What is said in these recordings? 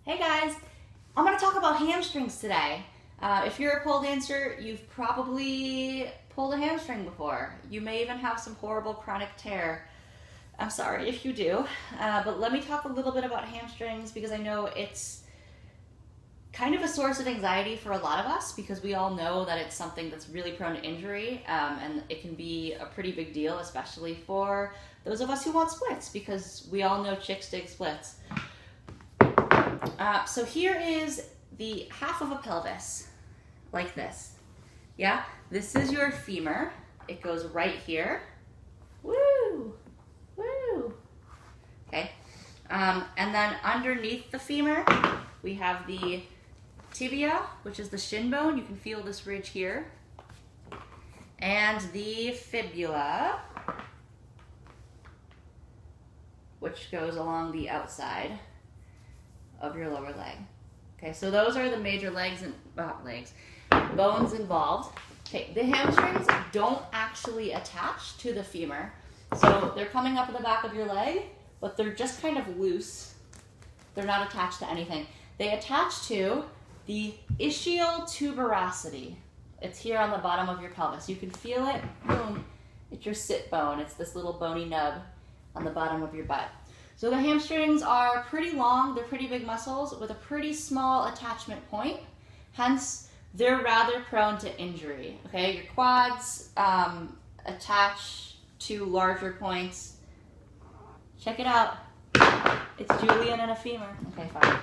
Hey guys, I'm going to talk about hamstrings today. If you're a pole dancer, you've probably pulled a hamstring before. You may even have some horrible chronic tear. I'm sorry if you do, but let me talk a little bit about hamstrings because I know it's kind of a source of anxiety for a lot of us because we all know that it's something that's really prone to injury, and it can be a pretty big deal, especially for those of us who want splits, because we all know chicks dig splits. So here is the half of a pelvis, like this. Yeah, this is your femur. It goes right here. Woo, woo. Okay, and then underneath the femur, we have the tibia, which is the shin bone. You can feel this ridge here. And the fibula, which goes along the outside of your lower leg. Okay, so those are the major bones involved. Okay, the hamstrings don't actually attach to the femur. So they're coming up at the back of your leg, but they're just kind of loose. They're not attached to anything. They attach to the ischial tuberosity. It's here on the bottom of your pelvis. You can feel it, boom. It's your sit bone. It's this little bony nub on the bottom of your butt. So the hamstrings are pretty long, they're pretty big muscles with a pretty small attachment point. Hence, they're rather prone to injury, okay? Your quads attach to larger points. Check it out. It's Julian and a femur. Okay, fine.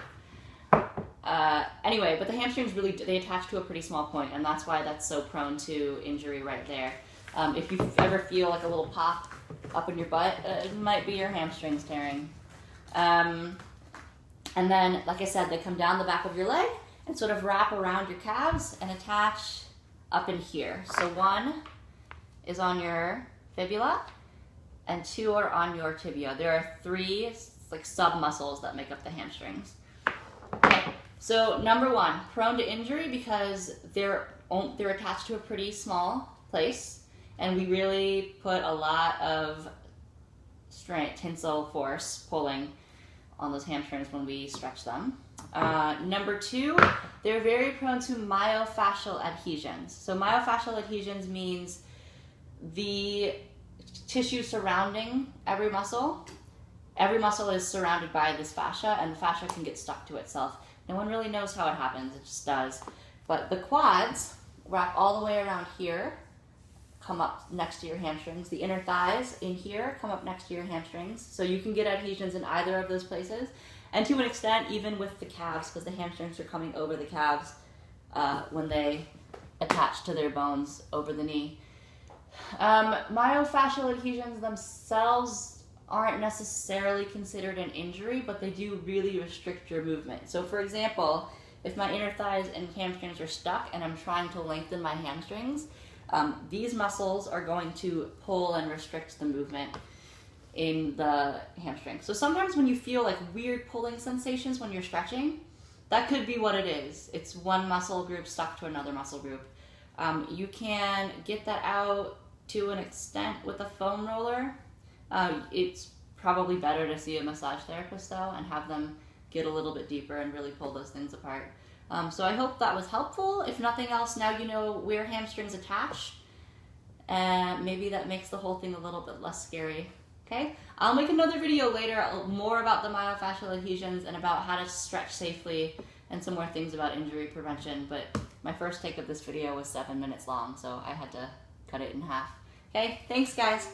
Anyway, but the hamstrings really, they attach to a pretty small point, and that's why that's so prone to injury right there. If you ever feel like a little pop up in your butt, it might be your hamstrings tearing. And then, like I said, they come down the back of your leg and sort of wrap around your calves and attach up in here. So one is on your fibula and two are on your tibia. There are three like sub-muscles that make up the hamstrings. Okay, so number one, prone to injury because they're attached to a pretty small place. And we really put a lot of strength, tensile force, pulling on those hamstrings when we stretch them. Number two, they're very prone to myofascial adhesions. So myofascial adhesions means the tissue surrounding every muscle. Every muscle is surrounded by this fascia, and the fascia can get stuck to itself. No one really knows how it happens, it just does. But the quads wrap all the way around here, come up next to your hamstrings. The inner thighs in here come up next to your hamstrings. So you can get adhesions in either of those places. And to an extent, even with the calves, because the hamstrings are coming over the calves when they attach to their bones over the knee. Myofascial adhesions themselves aren't necessarily considered an injury, but they do really restrict your movement. So for example, if my inner thighs and hamstrings are stuck and I'm trying to lengthen my hamstrings, these muscles are going to pull and restrict the movement in the hamstring. So sometimes when you feel like weird pulling sensations when you're stretching, that could be what it is. It's one muscle group stuck to another muscle group. You can get that out to an extent with a foam roller. It's probably better to see a massage therapist though and have them get a little bit deeper and really pull those things apart. So I hope that was helpful. If nothing else, now you know where hamstrings attach, and maybe that makes the whole thing a little bit less scary. Okay, I'll make another video later more about the myofascial adhesions and about how to stretch safely and some more things about injury prevention, but my first take of this video was 7 minutes long, so I had to cut it in half. Okay, thanks guys.